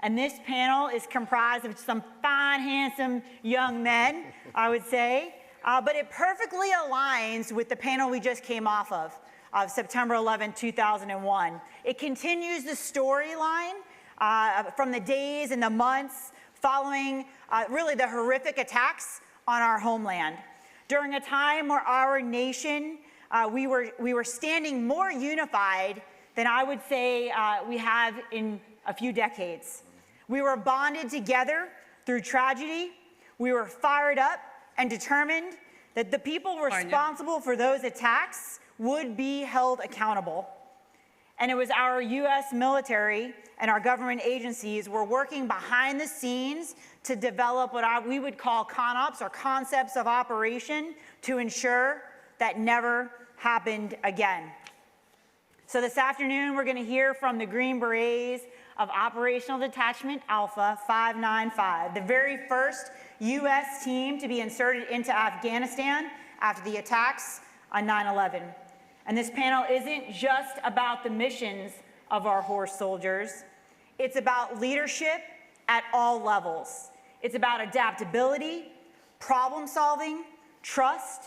And this panel is comprised of some fine, handsome young men, I would say. But it perfectly aligns with the panel we just came off of September 11, 2001. It continues the storyline from the days and the months following really the horrific attacks on our homeland. During a time where our nation, we were standing more unified than I would say we have in a few decades. We were bonded together through tragedy. We were fired up and determined that the people responsible for those attacks would be held accountable. And it was our U.S. military and our government agencies were working behind the scenes to develop what we would call CONOPS, or concepts of operation, to ensure that never happened again. So this afternoon, we're going to hear from the Green Berets of Operational Detachment Alpha 595, the very first U.S. team to be inserted into Afghanistan after the attacks on 9/11. And this panel isn't just about the missions of our horse soldiers. It's about leadership at all levels. It's about adaptability, problem solving, trust,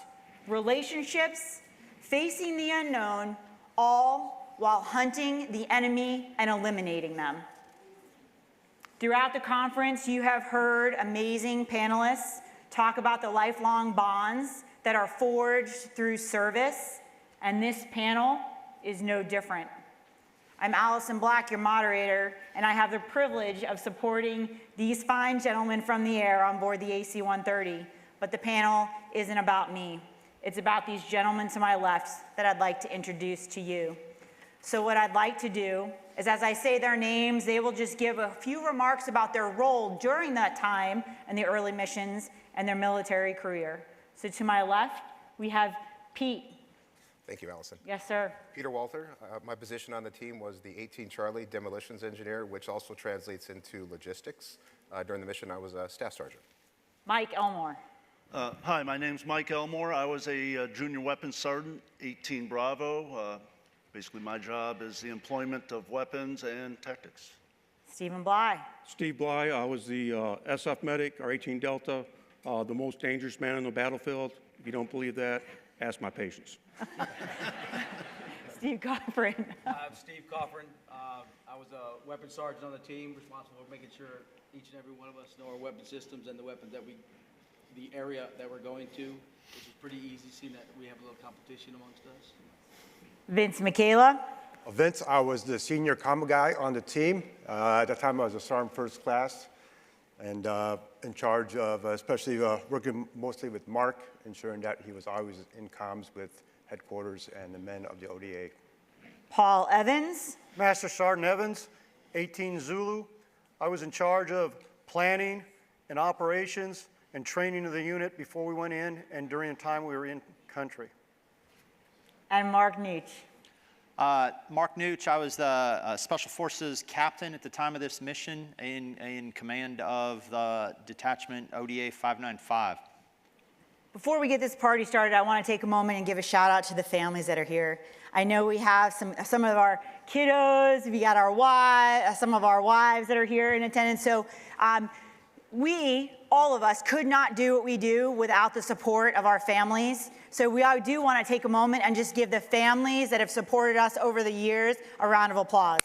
relationships, facing the unknown, all while hunting the enemy and eliminating them. Throughout the conference, you have heard amazing panelists talk about the lifelong bonds that are forged through service, and this panel is no different. I'm Allison Black, your moderator, and I have the privilege of supporting these fine gentlemen from the air on board the AC-130, but the panel isn't about me. It's about these gentlemen to my left that I'd like to introduce to you. So what I'd like to do is, as I say their names, they will just give a few remarks about their role during that time in the early missions and their military career. So to my left, we have Pete. Thank you, Allison. Yes, sir. Peter Walther. My position on the team was the 18 Charlie demolitions engineer, which also translates into logistics. During the mission, I was a staff sergeant. Mike Elmore. Hi, my name's Mike Elmore. I was a junior weapons sergeant, 18 Bravo. Basically, my job is the employment of weapons and tactics. Stephen Bleigh. Steve Bleigh. I was the SF medic, or 18 Delta, the most dangerous man on the battlefield. If you don't believe that, ask my patients. Steve Kofron. I'm Steve Kofron. I was a weapons sergeant on the team, responsible for making sure each and every one of us know our weapon systems and the weapons that the area that we're going to, which is pretty easy, seeing that we have a little competition amongst us. Vince Makela. Vince, I was the senior combat guy on the team. At that time, I was a sergeant first class and in charge of especially working mostly with Mark, ensuring that he was always in comms with headquarters and the men of the ODA. Paul Evans. Master Sergeant Evans, 18 Zulu. I was in charge of planning and operations and training of the unit before we went in and during the time we were in country. And Mark Nutsch. Mark Nutsch, I was the Special Forces captain at the time of this mission in command of the Detachment ODA 595. Before we get this party started, I want to take a moment and give a shout out to the families that are here. I know we have some of our kiddos, we got our wives, some of our wives that are here in attendance. So we, all of us, could not do what we do without the support of our families. So I do want to take a moment and just give the families that have supported us over the years a round of applause.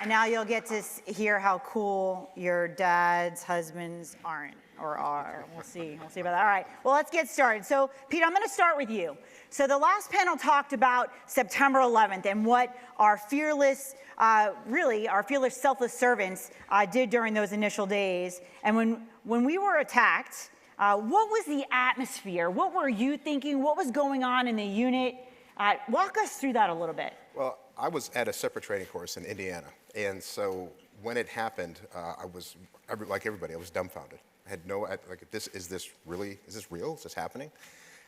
And now you'll get to hear how cool your dad's husbands aren't or are. We'll see. We'll see about that. All right. Well, let's get started. So, Pete, I'm going to start with you. So the last panel talked about September 11th and what our fearless, selfless servants did during those initial days. And when we were attacked, what was the atmosphere? What were you thinking? What was going on in the unit? Walk us through that a little bit. Well, I was at a separate training course in Indiana. And so when it happened, I was, like everybody, I was dumbfounded. I had no, is this real? Is this happening?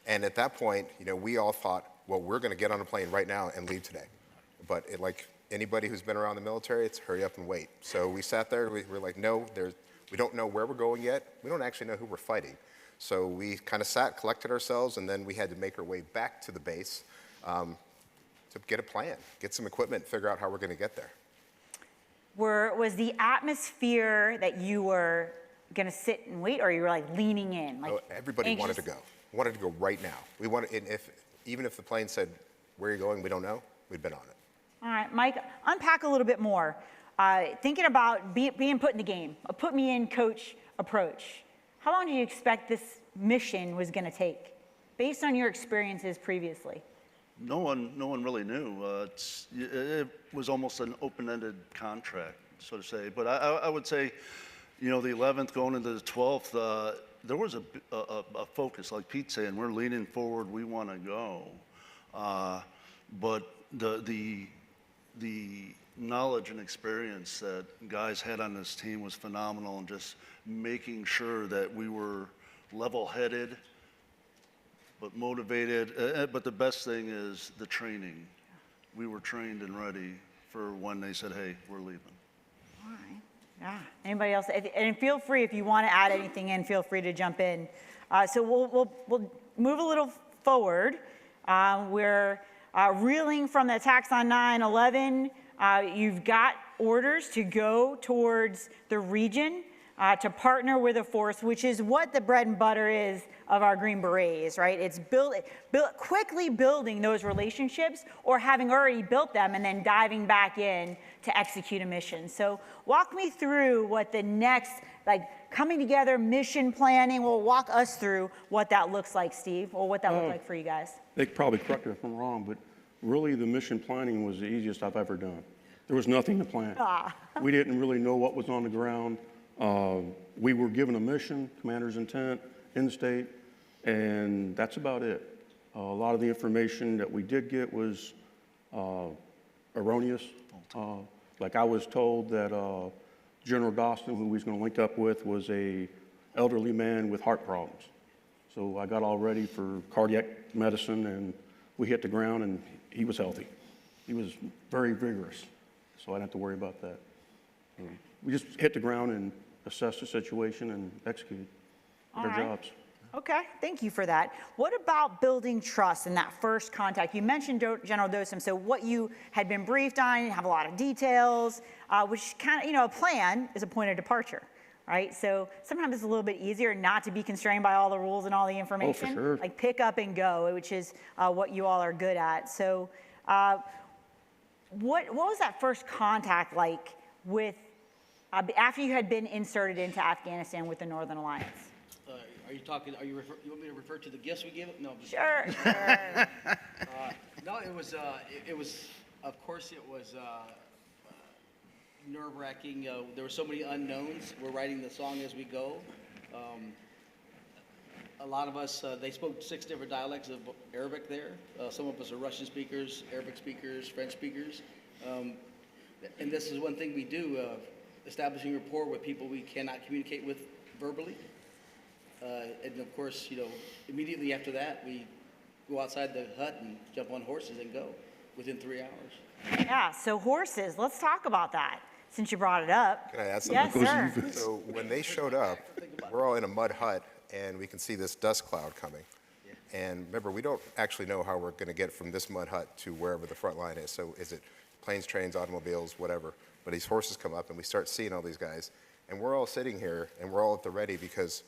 And at that point, we all thought, well, we're going to get on a plane right now and leave today. But like anybody who's been around the military, it's hurry up and wait. So we sat there, we were like, no, we don't know where we're going yet. We don't actually know who we're fighting. So we kind of sat, collected ourselves, and then we had to make our way back to the base to get a plan, get some equipment, figure out how we're going to get there. Was the atmosphere that you were going to sit and wait, or you were like leaning in? Like Everybody wanted to anxious? go. Wanted to go right now. We wanted, and even if the plane said, "Where are you going?" We don't know. We'd been on it. All right, Mike, unpack a little bit more. Thinking about being put in the game, a put me in coach approach. How long do you expect this mission was going to take, based on your experiences previously? No one really knew. It was almost an open-ended contract, so to say. But I would say, you know, the 11th going into the 12th, there was a focus, like Pete's saying, we're leaning forward, we want to go. But the knowledge and experience that guys had on this team was phenomenal, and just making sure that we were level-headed, but motivated. But the best thing is the training. We were trained and ready for when they said, "Hey, we're leaving." All right. Yeah. Anybody else? And feel free, if you want to add anything in, feel free to jump in. So we'll move a little forward. We're reeling from the attacks on 9/11. You've got orders to go towards the region to partner with a force, which is what the bread and butter is of our Green Berets, right? It's quickly building those relationships, or having already built them and then diving back in to execute a mission. So walk me through what the next, like coming together, mission planning, will walk us through what that looks like, Steve, or what that looked like for you guys. They could probably correct me if I'm wrong, but really the mission planning was the easiest I've ever done. There was nothing to plan. We didn't really know what was on the ground. We were given a mission, commander's intent, in the state, and that's about it. A lot of the information that we did get was erroneous. Like I was told that General Dawson, who we was going to link up with, was a elderly man with heart problems. So I got all ready for cardiac medicine, and we hit the ground, and he was healthy. He was very vigorous, so I didn't have to worry about that. We just hit the ground and assessed the situation and executed our jobs. Okay, thank you for that. What about building trust in that first contact? You mentioned General Dosum, so what you had been briefed on, you have a lot of details, which kind of, you know, a plan is a point of departure, right? So sometimes it's a little bit easier not to be constrained by all the rules and all the information. Oh, for sure. Like pick up and go, which is what you all are good at. So what was that first contact like with, after you had been inserted into Afghanistan with the Northern Alliance? Are you talking, you want me to refer to the gifts we gave? No, I'm just. Sure. No, it was, of course, it was nerve-wracking. There were so many unknowns. We're writing the song as we go. A lot of us, they spoke 6 different dialects of Arabic there. Some of us are Russian speakers, Arabic speakers, French speakers. And this is one thing we do, establishing rapport with people we cannot communicate with verbally. And of course, you know, immediately after that, we go outside the hut and jump on horses and go within 3 hours. Yeah, so horses, let's talk about that, since you brought it up. Can I add something? Yes, sir. So when they showed up, we're all in a mud hut, and we can see this dust cloud coming. And remember, we don't actually know how we're going to get from this mud hut to wherever the front line is. So is it planes, trains, automobiles, whatever? But these horses come up, and we start seeing all these guys. And we're all sitting here, and we're all at the ready, because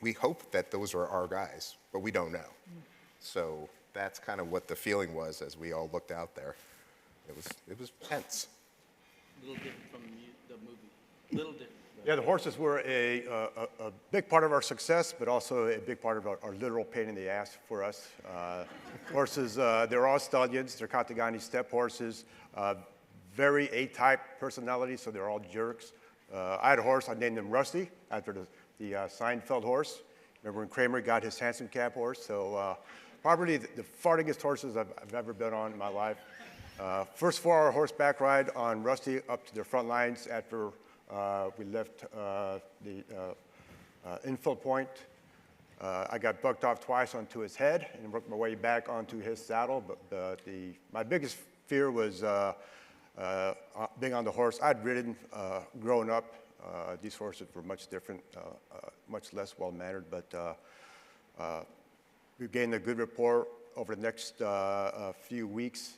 we hope that those are our guys, but we don't know. So that's kind of what the feeling was as we all looked out there. It was tense. A little different from the movie. A little different. Yeah, the horses were a big part of our success, but also a big part of our literal pain in the ass for us. Horses, they're all stallions. They're Katagani steppe horses. Very A-type personality, so they're all jerks. I had a horse, I named him Rusty, after the Seinfeld horse. Remember when Kramer got his handsome cab horse? So probably the fartingest horses I've ever been on in my life. First 4-hour horseback ride on Rusty up to the front lines after we left the infill point. I got bucked off twice onto his head and worked my way back onto his saddle. But my biggest fear was being on the horse. I'd ridden growing up These horses were much different, much less well-mannered, but we gained a good rapport over the next few weeks.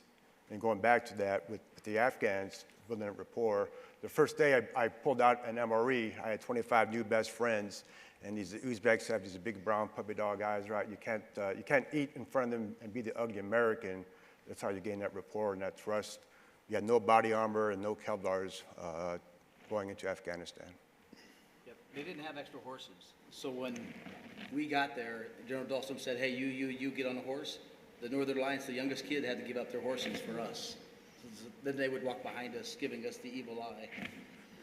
And going back to that, with the Afghans, building a rapport, the first day I pulled out an MRE, I had 25 new best friends, and these Uzbeks have these big brown puppy dog eyes, right? You can't eat in front of them and be the ugly American. That's how you gain that rapport and that trust. You had no body armor and no Kevlars going into Afghanistan. Yep, they didn't have extra horses. So when we got there, General Dahlstrom said, hey, you get on a horse. The Northern Alliance, the youngest kid, had to give up their horses for us. So then they would walk behind us, giving us the evil eye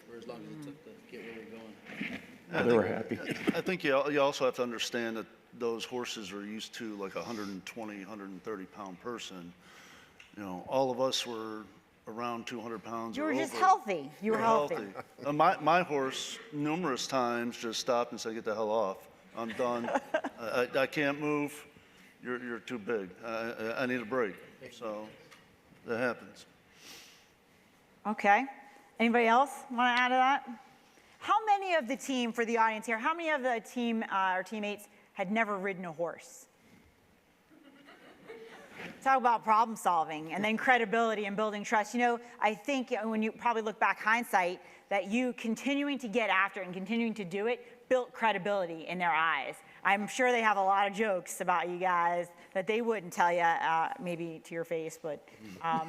for as long as it took to get where we're going. Oh, they were happy. I think you also have to understand that those horses are used to like a 120, 130 pound person. You know, all of us were around 200 pounds You or were just over. healthy. You were healthy. My horse numerous times just stopped and said, get the hell off. I'm done. I can't move. You're too big. I need a break. So that happens. Okay. Anybody else want to add to that? How many of the team, for the audience here, how many of the team or teammates had never ridden a horse? Talk about problem solving and then credibility and building trust. You know, I think when you probably look back hindsight, that you continuing to get after it and continuing to do it built credibility in their eyes. I'm sure they have a lot of jokes about you guys that they wouldn't tell you, maybe to your face, but I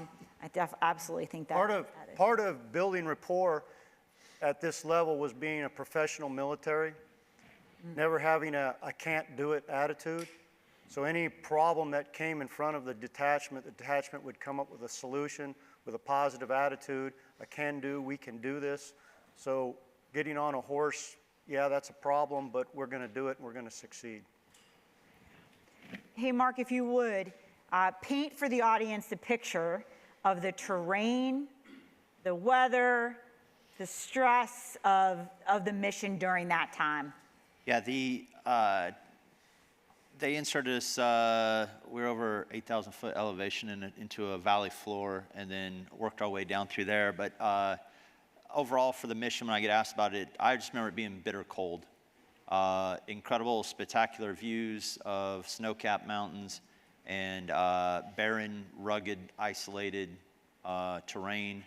absolutely think that. Part of building rapport at this level was being a professional military, never having a I can't do it attitude. So any problem that came in front of the detachment would come up with a solution with a positive attitude, a can do, we can do this. So getting on a horse, yeah, that's a problem, but we're going to do it and we're going to succeed. Hey, Mark, if you would, paint for the audience the picture of the terrain, the weather, the stress of the mission during that time. Yeah, they inserted us, we were over 8,000 foot elevation into a valley floor and then worked our way down through there. But overall for the mission, when I get asked about it, I just remember it being bitter cold. Incredible, spectacular views of snow-capped mountains and barren, rugged, isolated terrain.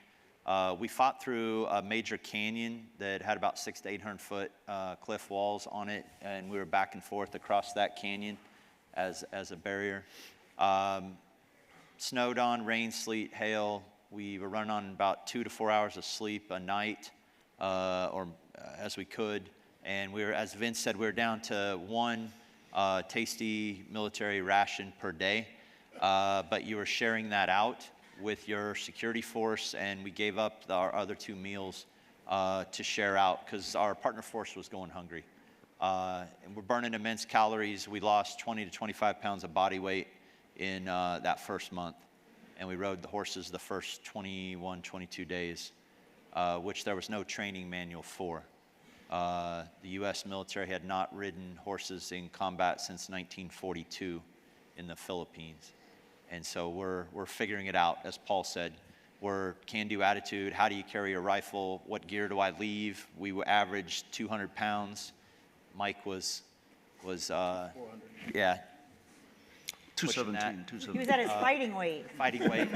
We fought through a major canyon that had about 600 to 800 foot cliff walls on it, and we were back and forth across that canyon as a barrier. Snowed on, rain, sleet, hail. We were running on about 2 to 4 hours of sleep a night, or as we could. And we were, as Vince said, we were down to one tasty military ration per day, but you were sharing that out with your security force, and we gave up our other 2 meals to share out because our partner force was going hungry. And we're burning immense calories. We lost 20 to 25 pounds of body weight in that first month. And we rode the horses the first 21, 22 days, which there was no training manual for. The U.S. military had not ridden horses in combat since 1942 in the Philippines. And so we're figuring it out, as Paul said. We're can-do attitude. How do you carry a rifle? What gear do I leave? We averaged 200 pounds. Mike was 217. He was at his fighting weight. Fighting weight.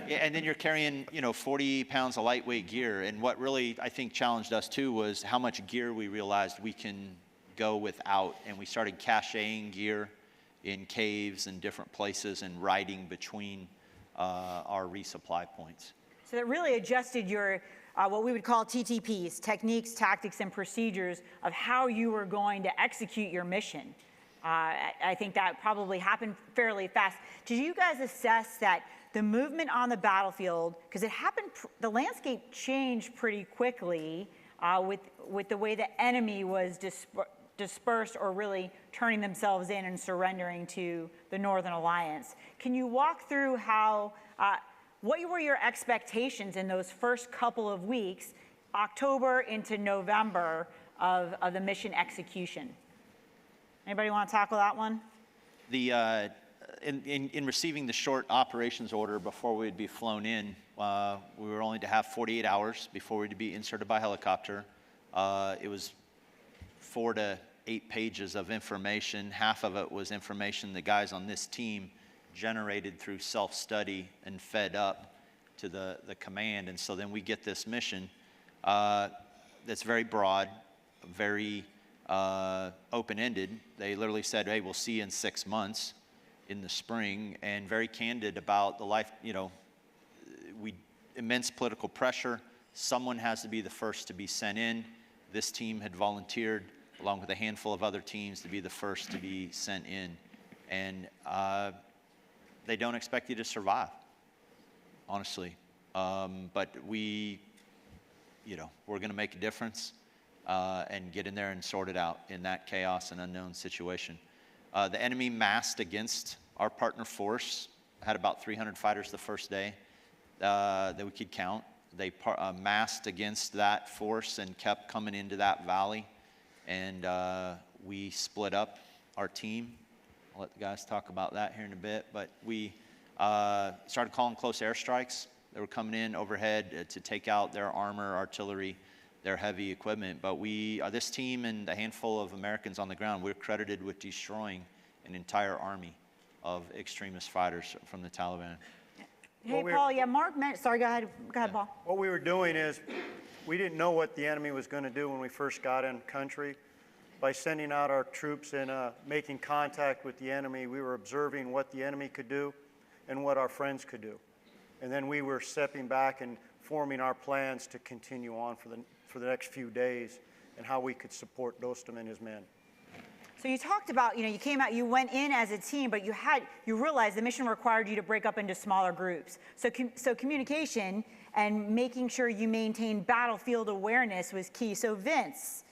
Yeah, and then you're carrying, 40 pounds of lightweight gear. And what really, I think, challenged us, too, was how much gear we realized we can go without. And we started caching gear in caves and different places and riding between our resupply points. So that really adjusted your, what we would call TTPs, techniques, tactics, and procedures of how you were going to execute your mission. I think that probably happened fairly fast. Did you guys assess that the movement on the battlefield, because it happened, the landscape changed pretty quickly with the way the enemy was dispersed or really turning themselves in and surrendering to the Northern Alliance. Can you walk through how, what were your expectations in those first couple of weeks, October into November of the mission execution? Anybody want to tackle that one? In receiving the short operations order before we'd be flown in, we were only to have 48 hours before we'd be inserted by helicopter. It was 4 to 8 pages of information. Half of it was information the guys on this team generated through self-study and fed up to the command. And so then we get this mission that's very broad, very open-ended. They literally said, hey, we'll see you in 6 months in the spring, and very candid about the life, immense political pressure. Someone has to be the first to be sent in. This team had volunteered, along with a handful of other teams, to be the first to be sent in. And they don't expect you to survive, honestly. But we're going to make a difference and get in there and sort it out in that chaos and unknown situation. The enemy massed against our partner force, had about 300 fighters the first day that we could count. They massed against that force and kept coming into that valley. And we split up our team. I'll let the guys talk about that here in a bit. But we started calling close airstrikes. They were coming in overhead to take out their armor, artillery, their heavy equipment. But this team and a handful of Americans on the ground, we're credited with destroying an entire army of extremist fighters from the Taliban. Hey, Paul, yeah, Mark meant, sorry, go ahead, Paul. What we were doing is, we didn't know what the enemy was going to do when we first got in country. By sending out our troops and making contact with the enemy, we were observing what the enemy could do and what our friends could do. And then we were stepping back and forming our plans to continue on for the next few days and how we could support Dostum and his men. So you talked about, you came out, you went in as a team, but you realized the mission required you to break up into smaller groups. So communication and making sure you maintain battlefield awareness was key. So Vince,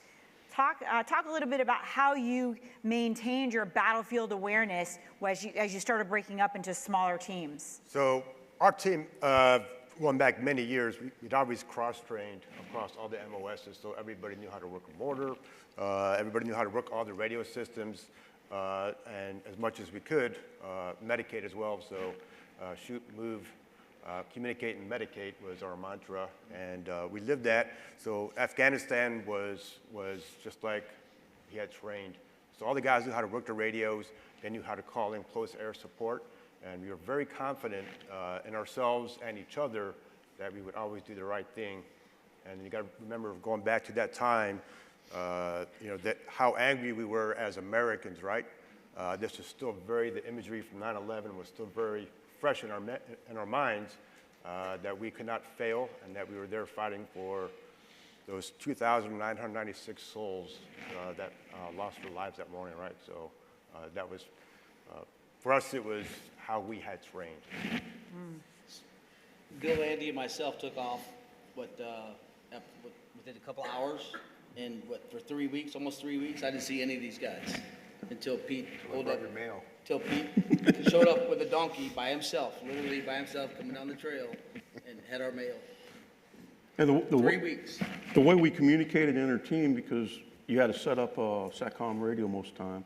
talk a little bit about how you maintained your battlefield awareness as you started breaking up into smaller teams. So our team, going back many years, we'd always cross-trained across all the MOSs, so everybody knew how to work a mortar, everybody knew how to work all the radio systems, and as much as we could, medicate as well. So shoot, move, communicate, and medicate was our mantra, and we lived that. So Afghanistan was just like he had trained. So all the guys knew how to work the radios, they knew how to call in close air support, and we were very confident in ourselves and each other that we would always do the right thing. And you got to remember, going back to that time, that how angry we were as Americans, right? This is still the imagery from 9/11 was still very fresh in our minds, that we could not fail and that we were there fighting for those 2,996 souls that lost their lives that morning, right? So that was, for us, it was how we had trained. Bill, Andy, and myself took off, within a couple hours, and for 3 weeks, almost 3 weeks, I didn't see any of these guys until Pete Until Pete showed up with a donkey by himself, literally by himself, coming down the trail and had our mail. And 3 weeks. The way we communicated in our team, because you had to set up a SATCOM radio most of the time,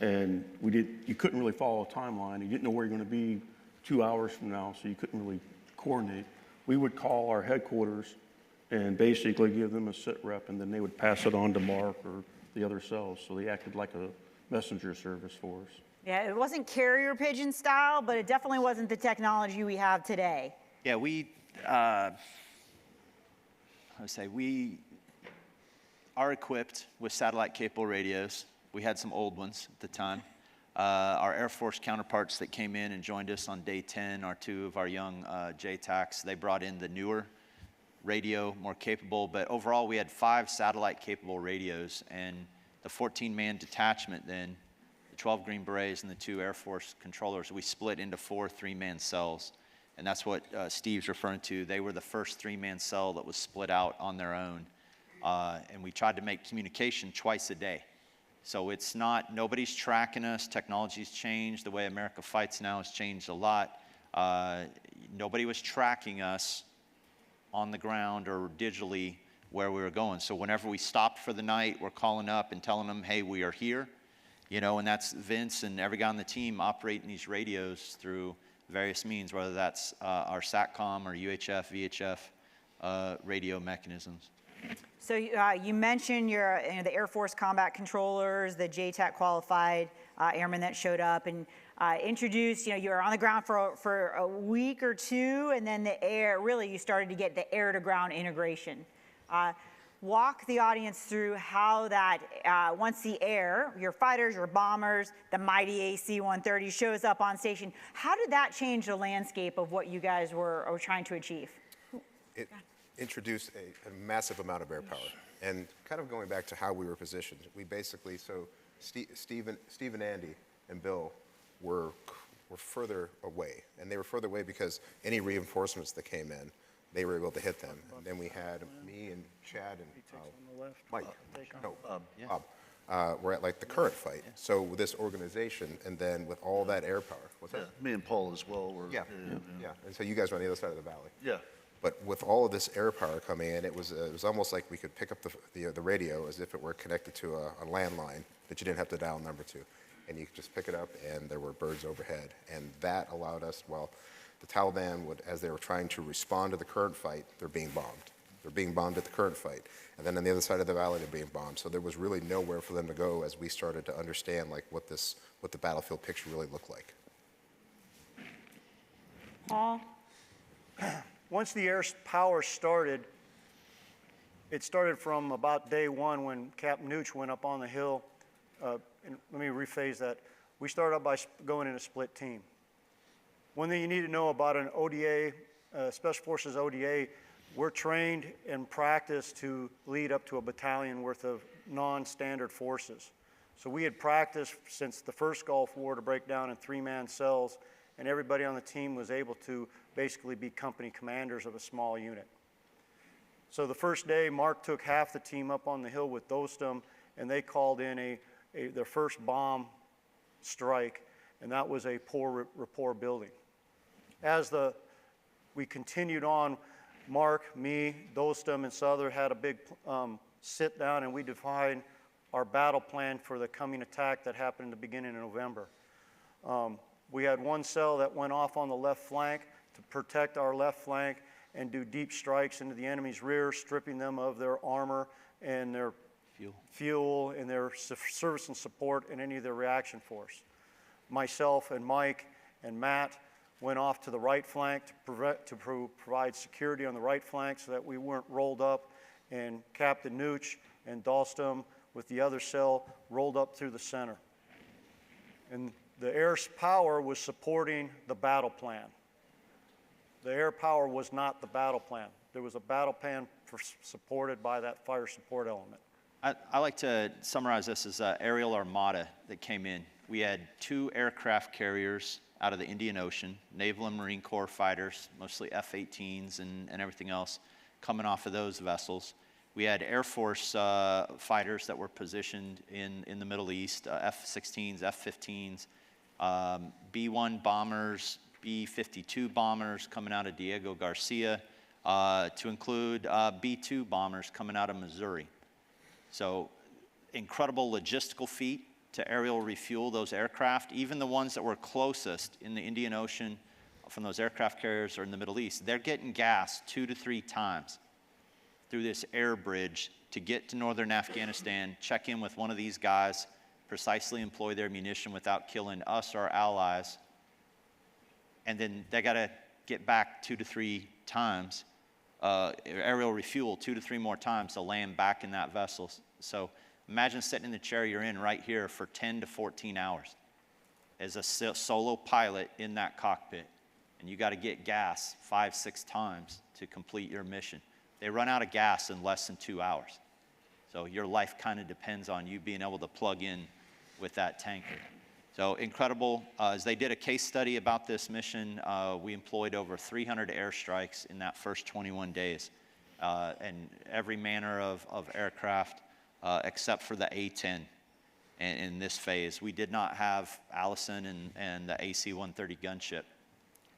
and you couldn't really follow a timeline. You didn't know where you're going to be 2 hours from now, so you couldn't really coordinate. We would call our headquarters and basically give them a sit rep, and then they would pass it on to Mark or the other cells. So they acted like a messenger service for us. Yeah, it wasn't carrier pigeon style, but it definitely wasn't the technology we have today. Yeah, we are equipped with satellite-capable radios. We had some old ones at the time. Our Air Force counterparts that came in and joined us on day 10 are two of our young JTACs. They brought in the newer radio, more capable, but overall we had 5 satellite-capable radios, and the 14-man detachment then, the 12 Green Berets and the 2 Air Force controllers, we split into 4 3-man cells. And that's what Steve's referring to. They were the first 3-man cell that was split out on their own. And we tried to make communication twice a day. So it's not, nobody's tracking us. Technology's changed. The way America fights now has changed a lot. Nobody was tracking us on the ground or digitally where we were going. So whenever we stopped for the night, we're calling up and telling them, hey, we are here. And that's Vince and every guy on the team operating these radios through various means, whether that's our SATCOM or UHF, VHF radio mechanisms. So you mentioned the Air Force combat controllers, the JTAC qualified airmen that showed up and introduced, you were on the ground for a week or two, and then you started to get the air-to-ground integration. Walk the audience through how that, once the air, your fighters, your bombers, the mighty AC-130 shows up on station, how did that change the landscape of what you guys were trying to achieve? It introduced a massive amount of air power. And kind of going back to how we were positioned, we basically, so Steve and Andy and Bill were further away. And they were further away because any reinforcements that came in, they were able to hit them. And then we had me and Chad and Mike, Bob, were at like the current fight. So with this organization, and then with all that air power, what's that? Me and Paul as well were. Yeah. And so you guys were on the other side of the valley. Yeah. But with all of this air power coming in, it was almost like we could pick up the radio as if it were connected to a landline that you didn't have to dial number to. And you could just pick it up, and there were birds overhead. And that allowed us, the Taliban as they were trying to respond to the current fight, they're being bombed. They're being bombed at the current fight. And then on the other side of the valley, they're being bombed. So there was really nowhere for them to go as we started to understand what the battlefield picture really looked like. Paul? Once the air power started, it started from about day one when Captain Nutsch went up on the hill. And let me rephrase that. We started out by going in a split team. One thing you need to know about an ODA, Special Forces ODA, we're trained and practiced to lead up to a battalion worth of non-standard forces. So we had practiced since the first Gulf War to break down in three-man cells, and everybody on the team was able to basically be company commanders of a small unit. So the first day, Mark took half the team up on the hill with Dostum, and they called in their first bomb strike, and that was a poor rapport building. As we continued on, Mark, me, Dostum, and Souther had a big sit down, and we defined our battle plan for the coming attack that happened in the beginning of November. We had one cell that went off on the left flank to protect our left flank and do deep strikes into the enemy's rear, stripping them of their armor and their fuel and their service and support and any of their reaction force. Myself and Mike and Matt went off to the right flank to provide security on the right flank so that we weren't rolled up, and Captain Nutsch and Dostum with the other cell rolled up through the center. And the air power was supporting the battle plan. The air power was not the battle plan. There was a battle plan supported by that fire support element. I like to summarize this as an aerial armada that came in. We had 2 aircraft carriers out of the Indian Ocean, Naval and Marine Corps fighters, mostly F-18s and everything else, coming off of those vessels. We had Air Force fighters that were positioned in the Middle East, F-16s, F-15s, B-1 bombers, B-52 bombers coming out of Diego Garcia, to include B-2 bombers coming out of Missouri. So incredible logistical feat to aerial refuel those aircraft, even the ones that were closest in the Indian Ocean from those aircraft carriers or in the Middle East. They're getting gas 2 to 3 times through this air bridge to get to northern Afghanistan, check in with one of these guys, precisely employ their munition without killing us or our allies, and then they got to get back 2 to 3 times, aerial refuel 2 to 3 more times to land back in that vessel. So imagine sitting in the chair you're in right here for 10 to 14 hours as a solo pilot in that cockpit, and you got to get gas 5, 6 times to complete your mission. They run out of gas in less than 2 hours. So your life kind of depends on you being able to plug in with that tanker. So incredible. As they did a case study about this mission, we employed over 300 airstrikes in that first 21 days, and every manner of aircraft except for the A-10 in this phase. We did not have Allison and the AC-130 gunship.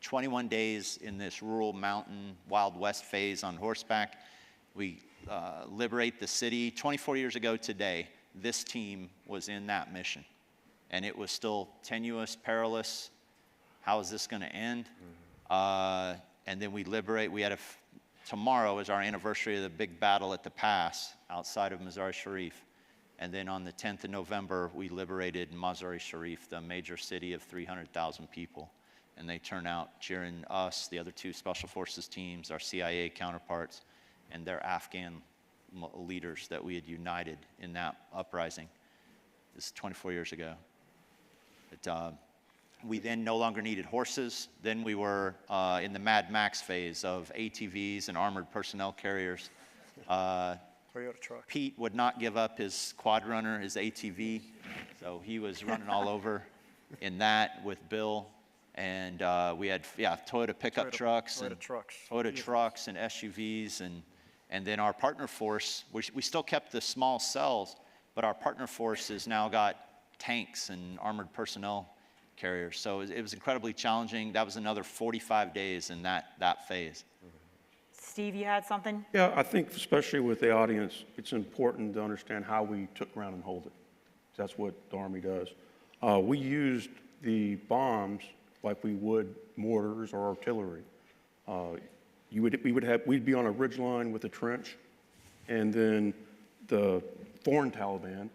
21 days in this rural mountain Wild West phase on horseback. We liberate the city. 24 years ago today, this team was in that mission. And it was still tenuous, perilous. How is this going to end? And then we liberate. We had tomorrow is our anniversary of the big battle at the pass outside of Mazar-i-Sharif. And then on the 10th of November, we liberated Mazar-i-Sharif, the major city of 300,000 people. And they turn out cheering us, the other two Special Forces teams, our CIA counterparts, and their Afghan leaders that we had united in that uprising. This is 24 years ago. We then no longer needed horses. Then we were in the Mad Max phase of ATVs and armored personnel carriers. Toyota truck. Pete would not give up his quad runner, his ATV, so he was running all over in that with Bill. And we had, Toyota pickup trucks. Toyota trucks. Toyota trucks and SUVs. And then our partner force, we still kept the small cells, but our partner force has now got tanks and armored personnel carriers. So it was incredibly challenging. That was another 45 days in that phase. Steve, you had something? Yeah, I think especially with the audience, it's important to understand how we took ground and hold it. That's what the Army does. We used the bombs like we would mortars or artillery. We'd be on a ridge line with a trench, and then the foreign Taliban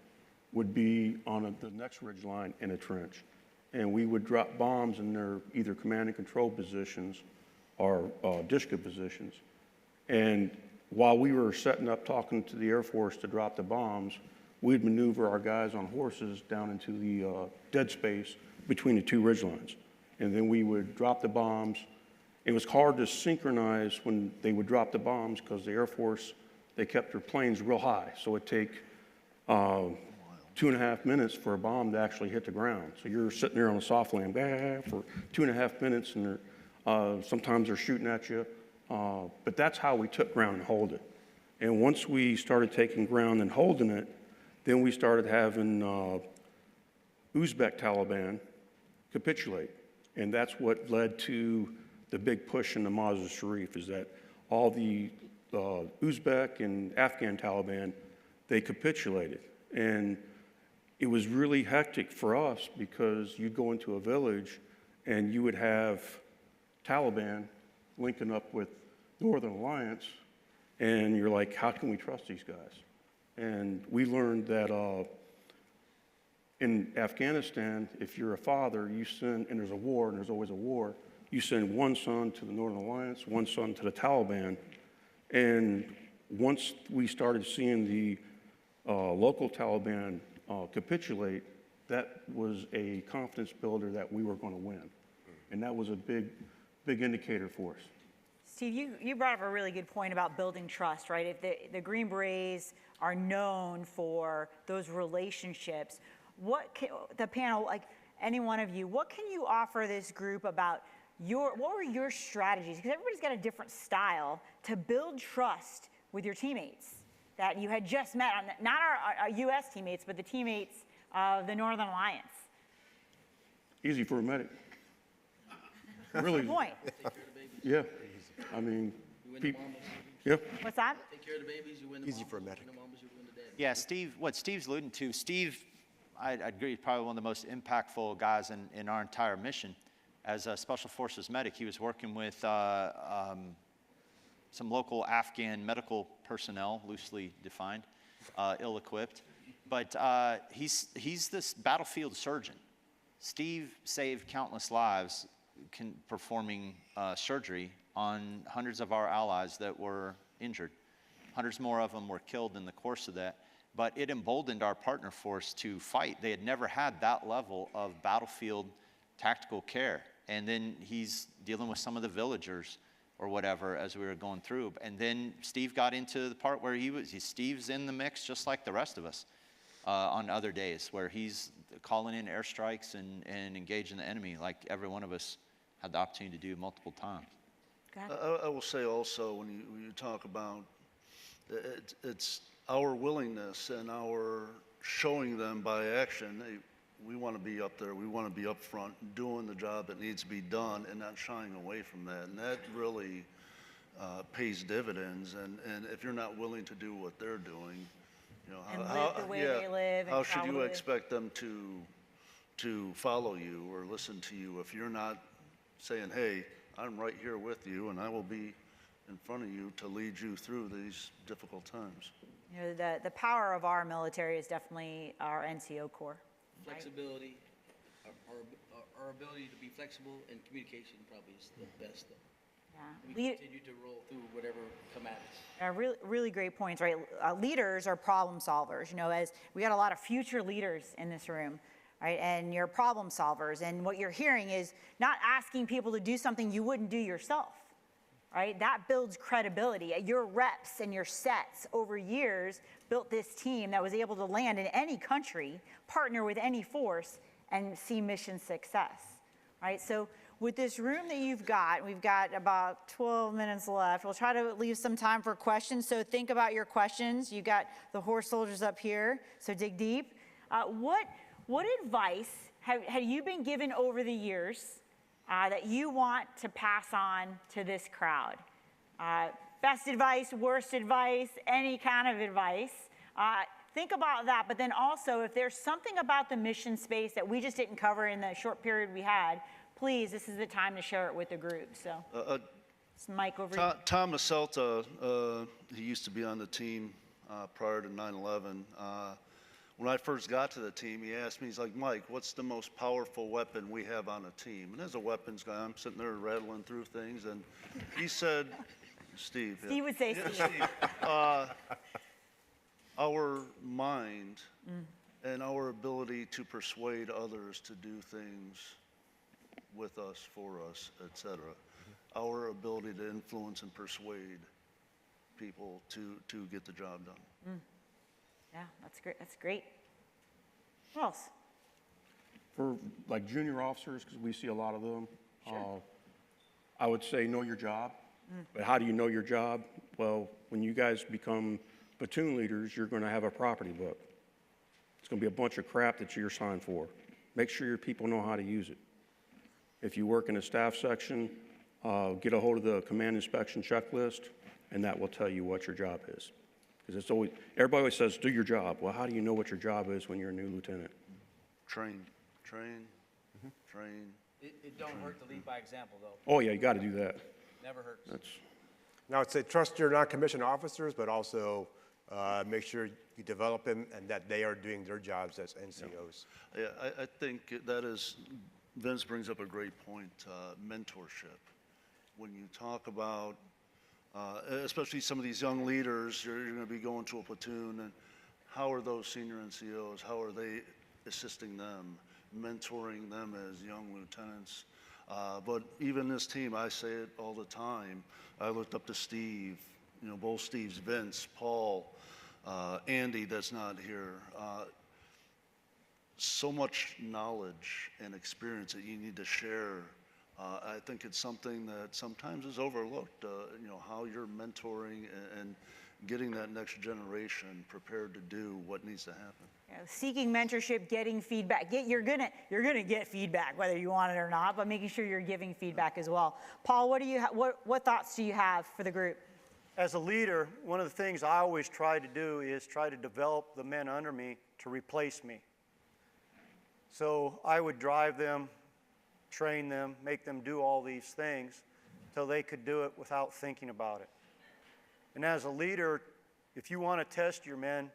would be on the next ridge line in a trench. And we would drop bombs in their either command and control positions or Dishka positions. And while we were setting up talking to the Air Force to drop the bombs, we'd maneuver our guys on horses down into the dead space between the two ridge lines. And then we would drop the bombs. It was hard to synchronize when they would drop the bombs because the Air Force, they kept their planes real high. So it'd take 2.5 minutes for a bomb to actually hit the ground. So you're sitting there on a soft land for 2.5 minutes, and sometimes they're shooting at you. But that's how we took ground and hold it. And once we started taking ground and holding it, then we started having Uzbek Taliban capitulate. And that's what led to the big push in the Mazar-i-Sharif, is that all the Uzbek and Afghan Taliban, they capitulated. And it was really hectic for us because you'd go into a village and you would have Taliban linking up with Northern Alliance, and you're like, how can we trust these guys? And we learned that in Afghanistan, if you're a father, you send, and there's a war, and there's always a war, you send one son to the Northern Alliance, one son to the Taliban. And once we started seeing the local Taliban capitulate, that was a confidence builder that we were going to win. And that was a big indicator for us. Steve, you brought up a really good point about building trust, right? If the Green Berets are known for those relationships, the panel, like any one of you, what can you offer this group about what were your strategies? Because everybody's got a different style to build trust with your teammates that you had just met, not our U.S. teammates, but the teammates of the Northern Alliance. Easy for a medic. Really. Good point. Yeah. I mean, You win the mamas. yeah. What's that? Take care of the babies, you win the Easy mamas. for a You medic. win the mamas, you win the daddies. Yeah, Steve, what Steve's alluding to, Steve, I'd agree, probably one of the most impactful guys in our entire mission. As a Special Forces medic, he was working with some local Afghan medical personnel, loosely defined, ill-equipped. But he's this battlefield surgeon. Steve saved countless lives performing surgery on hundreds of our allies that were injured. Hundreds more of them were killed in the course of that. But it emboldened our partner force to fight. They had never had that level of battlefield tactical care. And then he's dealing with some of the villagers or whatever as we were going through. And then Steve got into the part where Steve's in the mix just like the rest of us on other days, where he's calling in airstrikes and engaging the enemy like every one of us had the opportunity to do multiple times. I will say also, when you talk about it's our willingness and our showing them by action, hey, we want to be up there, we want to be up front doing the job that needs to be done and not shying away from that. And that really pays dividends. And if you're not willing to do what they're doing, you know, And live the way they live and how should travel you the- expect them to follow you or listen to you if you're not saying, hey, I'm right here with you and I will be in front of you to lead you through these difficult times. You know, the power of our military is definitely our NCO Corps. Flexibility, our ability to be flexible, and communication probably is the best. We continue to roll through whatever come at us. Really, really great points, right? Leaders are problem solvers. You know, as we got a lot of future leaders in this room, right? And you're problem solvers. And what you're hearing is not asking people to do something you wouldn't do yourself, right? That builds credibility. Your reps and your sets over years built this team that was able to land in any country, partner with any force, and see mission success, right? So with this room that you've got, we've got about 12 minutes left. We'll try to leave some time for questions, so think about your questions. You got the horse soldiers up here, so dig deep. What advice have you been given over the years that you want to pass on to this crowd? Best advice, worst advice, any kind of advice. Think about that, but then also if there's something about the mission space that we just didn't cover in the short period we had, please, this is the time to share it with the group. So, it's Mike over here. Tom Maselta, he used to be on the team prior to 9/11. When I first got to the team, he asked me, he's like, Mike, what's the most powerful weapon we have on a team? And as a weapons guy, I'm sitting there rattling through things, and he said, Steve. Steve would say Steve. Our mind and our ability to persuade others to do things with us, for us, etc. Our ability to influence and persuade people to get the job done. Yeah, that's great. That's great. What else? For like junior officers, because we see a lot of them, I would say know your job. But how do you know your job? Well, when you guys become platoon leaders, you're going to have a property book. It's going to be a bunch of crap that you're signed for. Make sure your people know how to use it. If you work in a staff section, get a hold of the command inspection checklist, and that will tell you what your job is. Because it's always, everybody always says, do your job. Well, how do you know what your job is when you're a new lieutenant? Train. It don't hurt to lead by example, though. Oh, yeah, you got to do that. Never hurts. Now, I'd say trust your non-commissioned officers, but also make sure you develop them and that they are doing their jobs as NCOs. Yeah, I think that is, Vince brings up a great point, mentorship. When you talk about, especially some of these young leaders, you're going to be going to a platoon, and how are those senior NCOs, how are they assisting them, mentoring them as young lieutenants? But even this team, I say it all the time, I looked up to Steve, you know, both Steves, Vince, Paul, Andy that's not here. So much knowledge and experience that you need to share. I think it's something that sometimes is overlooked, you know, how you're mentoring and getting that next generation prepared to do what needs to happen. You know, seeking mentorship, getting feedback. You're gonna get feedback whether you want it or not, but making sure you're giving feedback as well. Paul, what thoughts do you have for the group? As a leader, one of the things I always try to do is try to develop the men under me to replace me. So I would drive them, train them, make them do all these things till they could do it without thinking about it. And as a leader, if you want to test your men,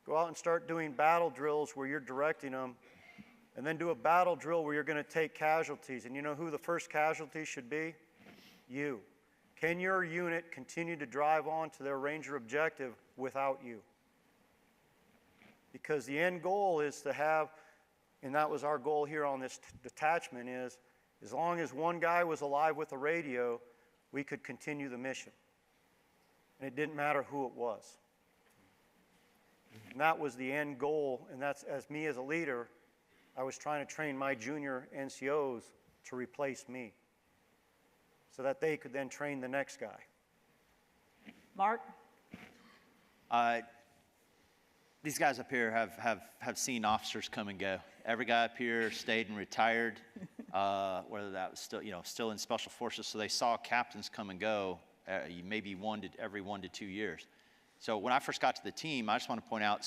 go out and start doing battle drills where you're directing them, and then do a battle drill where you're going to take casualties. And you know who the first casualty should be? You. Can your unit continue to drive on to their Ranger objective without you? Because the end goal is to have, and that was our goal here on this detachment, is as long as one guy was alive with a radio, we could continue the mission. And it didn't matter who it was. And that was the end goal, and that's, as me as a leader, I was trying to train my junior NCOs to replace me so that they could then train the next guy. Mark? These guys up here have seen officers come and go. Every guy up here stayed and retired, whether that was still in Special Forces, so they saw captains come and go maybe every 1 to 2 years. So when I first got to the team, I just want to point out,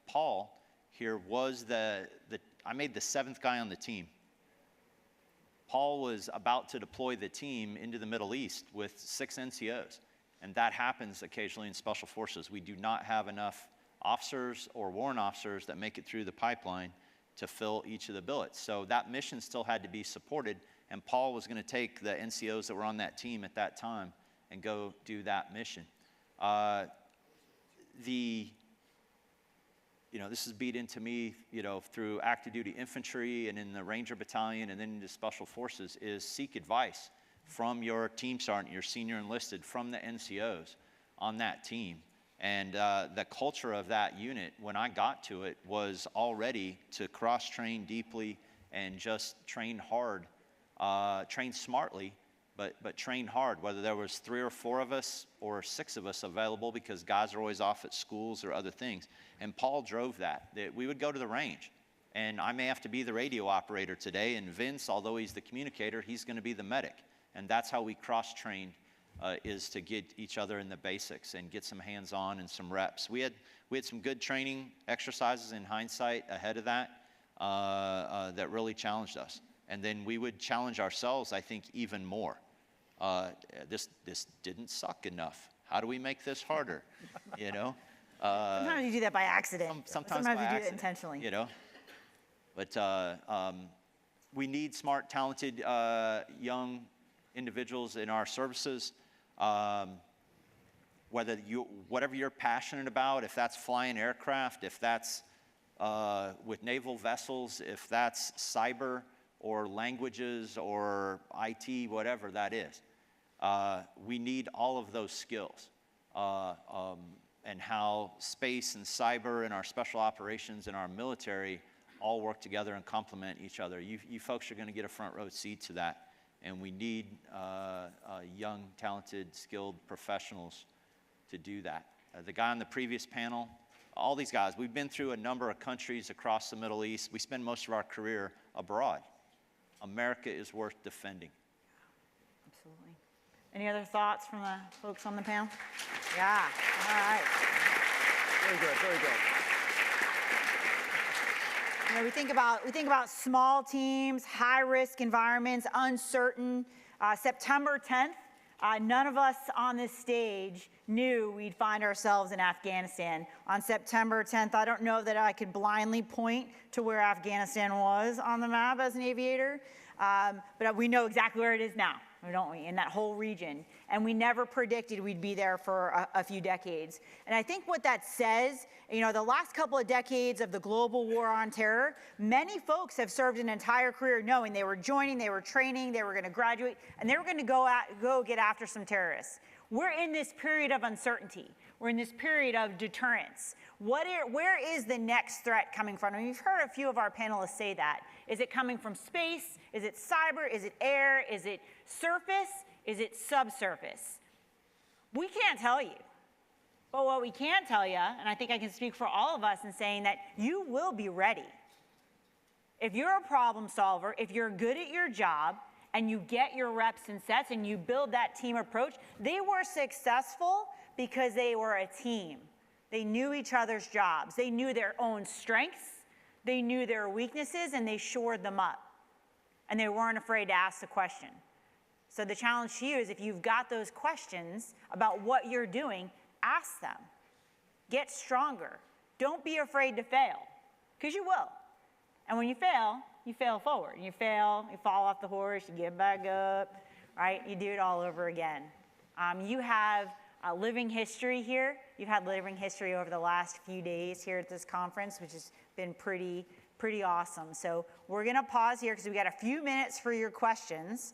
Paul here was I made the 7th guy on the team. Paul was about to deploy the team into the Middle East with 6 NCOs. And that happens occasionally in Special Forces. We do not have enough officers or warrant officers that make it through the pipeline to fill each of the billets. So that mission still had to be supported, and Paul was going to take the NCOs that were on that team at that time and go do that mission. This is beat into me, through active duty infantry and in the Ranger Battalion and then into Special Forces, is seek advice from your team sergeant, your senior enlisted, from the NCOs on that team. And the culture of that unit, when I got to it, was already to cross-train deeply and just train hard, train smartly, but train hard, whether there was 3 or 4 of us or 6 of us available, because guys are always off at schools or other things. And Paul drove that we would go to the range. And I may have to be the radio operator today, and Vince, although he's the communicator, he's going to be the medic. And that's how we cross-trained, is to get each other in the basics and get some hands-on and some reps. We had some good training exercises in hindsight ahead of that that really challenged us. And then we would challenge ourselves, I think, even more. This didn't suck enough. How do we make this harder? Sometimes you do that by accident. Sometimes by by you do it accident, intentionally. But we need smart, talented young individuals in our services. Whatever you're passionate about, if that's flying aircraft, if that's with naval vessels, if that's cyber or languages or IT, whatever that is. We need all of those skills, and how space and cyber and our special operations and our military all work together and complement each other. You folks are going to get a front row seat to that, and we need young, talented, skilled professionals to do that. The guy on the previous panel, all these guys, we've been through a number of countries across the Middle East. We spend most of our career abroad. America is worth defending. Absolutely. Any other thoughts from the folks on the panel? Yeah, all right. Very good, very good. We think about small teams, high-risk environments, uncertain. September 10th, none of us on this stage knew we'd find ourselves in Afghanistan. On September 10th, I don't know that I could blindly point to where Afghanistan was on the map as an aviator, but we know exactly where it is now, don't we, in that whole region. And we never predicted we'd be there for a few decades. And I think what that says, the last couple of decades of the global war on terror, many folks have served an entire career knowing they were joining, they were training, they were going to graduate, and they were going to go get after some terrorists. We're in this period of uncertainty. We're in this period of deterrence. Where is the next threat coming from? And we've heard a few of our panelists say that. Is it coming from space? Is it cyber? Is it air? Is it surface? Is it subsurface? We can't tell you. But what we can tell you, and I think I can speak for all of us in saying that you will be ready. If you're a problem solver, if you're good at your job, and you get your reps and sets and you build that team approach, they were successful because they were a team. They knew each other's jobs. They knew their own strengths. They knew their weaknesses, and they shored them up. And they weren't afraid to ask the question. So the challenge to you is, if you've got those questions about what you're doing, ask them. Get stronger. Don't be afraid to fail, because you will. And when you fail forward. You fail, you fall off the horse, you get back up, right? You do it all over again. You have a living history here. You've had living history over the last few days here at this conference, which has been pretty awesome. So we're going to pause here because we got a few minutes for your questions.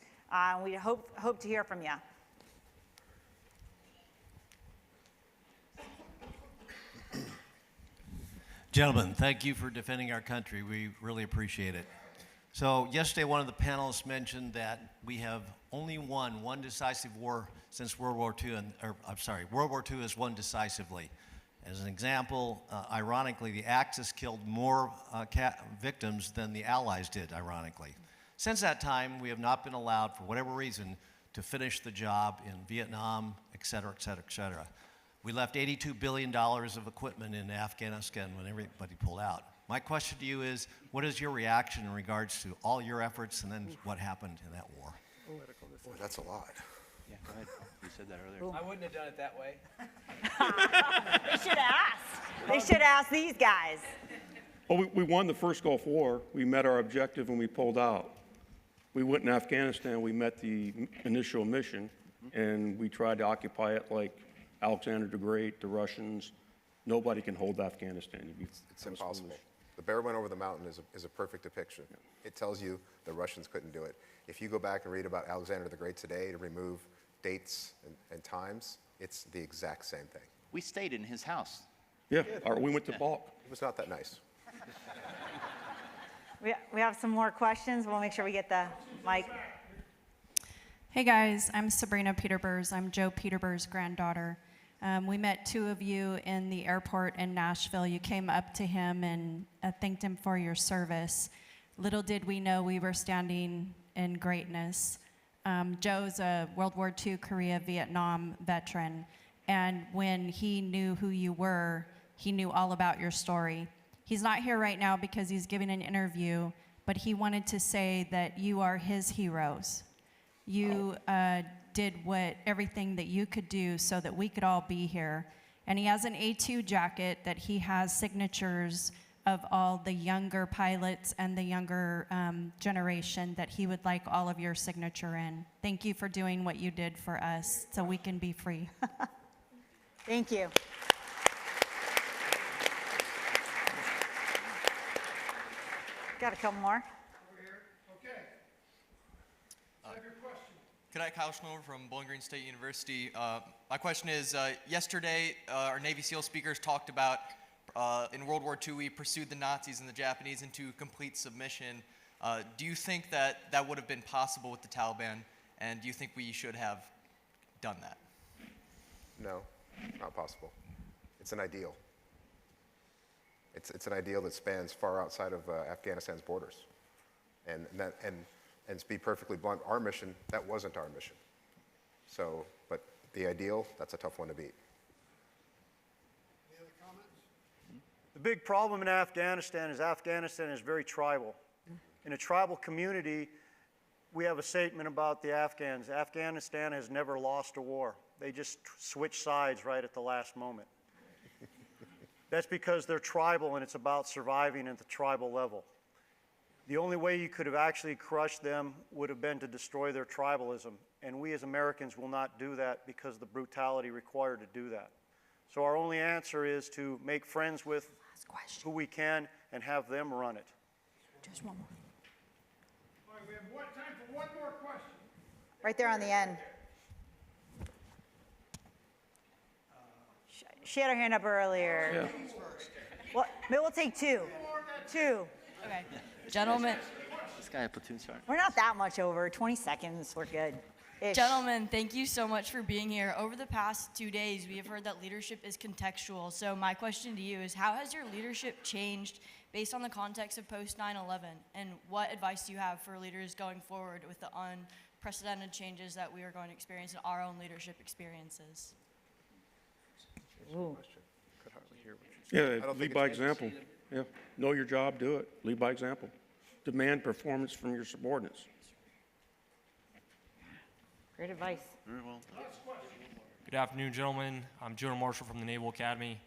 We hope to hear from you. Gentlemen, thank you for defending our country. We really appreciate it. So yesterday, one of the panelists mentioned that we have only won one decisive war since World War II, World War II has won decisively. As an example, ironically, the Axis killed more victims than the Allies did, ironically. Since that time, we have not been allowed, for whatever reason, to finish the job in Vietnam, et cetera, et cetera, et cetera. We left $82 billion of equipment in Afghanistan when everybody pulled out. My question to you is, what is your reaction in regards to all your efforts and then what happened in that war? Boy, that's a lot. Yeah, go ahead. You said that earlier. I wouldn't have done it that way. They should ask. They should ask these guys. Well, we won the first Gulf War. We met our objective and we pulled out. We went in Afghanistan, we met the initial mission, and we tried to occupy it like Alexander the Great, the Russians. Nobody can hold Afghanistan. It's impossible. The bear went over the mountain is a perfect depiction. It tells you the Russians couldn't do it. If you go back and read about Alexander the Great today to remove dates and times, it's the exact same thing. We stayed in his house. Yeah, we went to Balk. It was not that nice. We have some more questions. We'll make sure we get the mic. Hey guys, I'm Sabrina Peterburs. I'm Joe Peterburs' granddaughter. We met two of you in the airport in Nashville. You came up to him and thanked him for your service. Little did we know we were standing in greatness. Joe's a World War II, Korea, Vietnam veteran. And when he knew who you were, he knew all about your story. He's not here right now because he's giving an interview, but he wanted to say that you are his heroes. You did everything that you could do so that we could all be here. And he has an A2 jacket that he has signatures of all the younger pilots and the younger generation that he would like all of your signature in. Thank you for doing what you did for us so we can be free. Thank you. Got a couple more. Cadet Kyle Schnover from Bowling Green State University. My question is, yesterday our Navy SEAL speakers talked about in World War II we pursued the Nazis and the Japanese into complete submission. Do you think that that would have been possible with the Taliban, and do you think we should have done that? No, not possible. It's an ideal. It's an ideal that spans far outside of Afghanistan's borders. And to be perfectly blunt, our mission, that wasn't our mission. So, but the ideal, that's a tough one to beat. Any other comments? The big problem in Afghanistan is very tribal. In a tribal community, we have a statement about the Afghans. Afghanistan has never lost a war. They just switch sides right at the last moment. That's because they're tribal and it's about surviving at the tribal level. The only way you could have actually crushed them would have been to destroy their tribalism. And we as Americans will not do that because of the brutality required to do that. So our only answer is to make friends with who we can and have them run it. Just one more. All right, we have time for one more question. Right there on the end. She had her hand up earlier. Yeah. Well, maybe we'll take two. Two. Okay. Gentlemen. This guy a platoon sergeant. We're not that much over. 20 seconds. We're good. Ish. Gentlemen, thank you so much for being here. Over the past 2 days, we have heard that leadership is contextual. So my question to you is, how has your leadership changed based on the context of post 9/11? And what advice do you have for leaders going forward with the unprecedented changes that we are going to experience in our own leadership experiences? Ooh. Yeah, lead by example. Yeah, know your job, do it. Lead by example. Demand performance from your subordinates. Great advice. Very well. Good afternoon, gentlemen. I'm Jonah Marshall from the Naval Academy.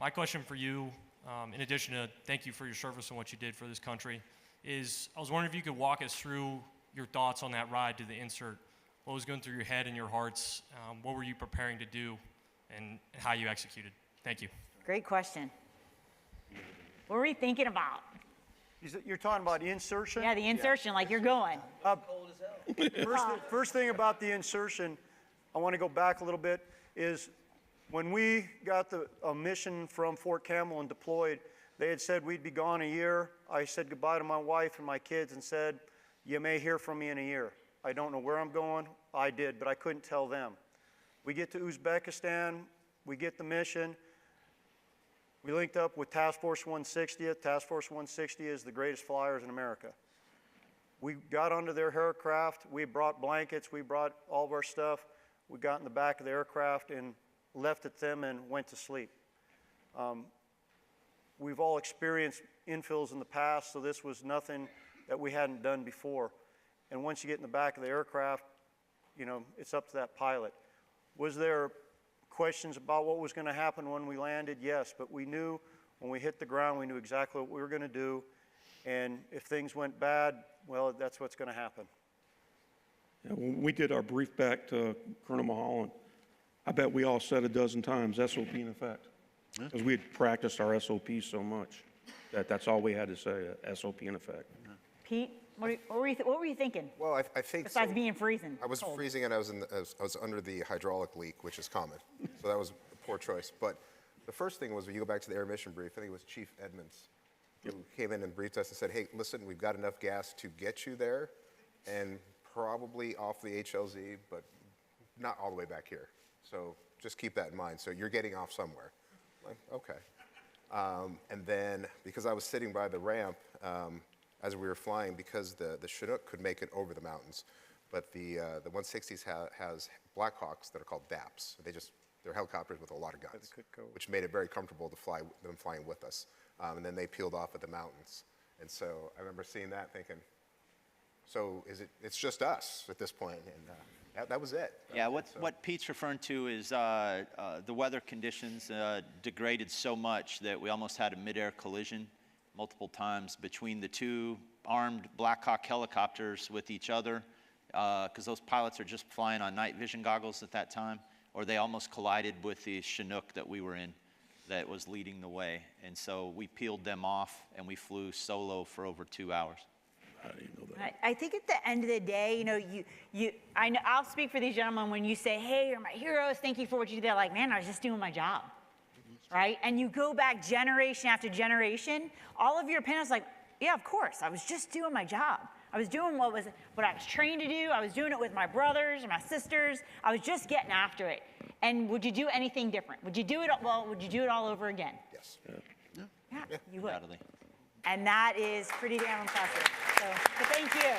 My question for you, in addition to thank you for your service and what you did for this country, is I was wondering if you could walk us through your thoughts on that ride to the insert. What was going through your head and your hearts? What were you preparing to do, and how you executed? Thank you. Great question. What were you thinking about? You're talking about insertion? Yeah, the insertion, like you're going. First thing about the insertion, I want to go back a little bit, is when we got the mission from Fort Campbell and deployed, they had said we'd be gone a year. I said goodbye to my wife and my kids and said, you may hear from me in a year. I don't know where I'm going. I did, but I couldn't tell them. We get to Uzbekistan, we get the mission. We linked up with Task Force 160th. Task Force 160 is the greatest flyers in America. We got onto their aircraft. We brought blankets. We brought all of our stuff. We got in the back of the aircraft and left it them and went to sleep. we've all experienced infills in the past, so this was nothing that we hadn't done before. And once you get in the back of the aircraft, it's up to that pilot. Was there questions about what was going to happen when we landed? Yes, but we knew when we hit the ground, we knew exactly what we were going to do. And if things went bad, well, that's what's going to happen. Yeah, when we did our brief back to Colonel Mulholland, I bet we all said a dozen times, SOP in effect. Because we had practiced our SOP so much that that's all we had to say, SOP in effect. Pete, what were you thinking? Well, I think Besides being freezing. I was cold. freezing and I was under the hydraulic leak, which is common. So that was a poor choice. But the first thing was, when you go back to the air mission brief, I think it was Chief Edmonds who came in and briefed us and said, hey, listen, we've got enough gas to get you there and probably off the HLZ, but not all the way back here. So just keep that in mind. So you're getting off somewhere. Like, okay. And then, because I was sitting by the ramp as we were flying, because the Chinook could make it over the mountains, but the 160s has Blackhawks that are called DAPs. They're helicopters with a lot of guns, which made it very comfortable to fly them flying with us. And then they peeled off at the mountains. And so I remember seeing that, thinking, so it's just us at this point, and that was it. Yeah, what Pete's referring to is the weather conditions degraded so much that we almost had a mid-air collision multiple times between the two armed Black Hawk helicopters with each other, because those pilots are just flying on night vision goggles at that time, or they almost collided with the Chinook that we were in that was leading the way. And so we peeled them off and we flew solo for over 2 hours. I didn't know that. I think at the end of the day, I know, I'll speak for these gentlemen when you say, hey, you're my heroes, thank you for what you did. They're like, man, I was just doing my job, right? And you go back generation after generation, all of your parents like, yeah, of course, I was just doing my job. I was doing what I was trained to do. I was doing it with my brothers and my sisters. I was just getting after it. And would you do anything different? Would you do it all over again? Yes. Yeah, you would. Undoubtedly. And that is pretty damn impressive. So thank you.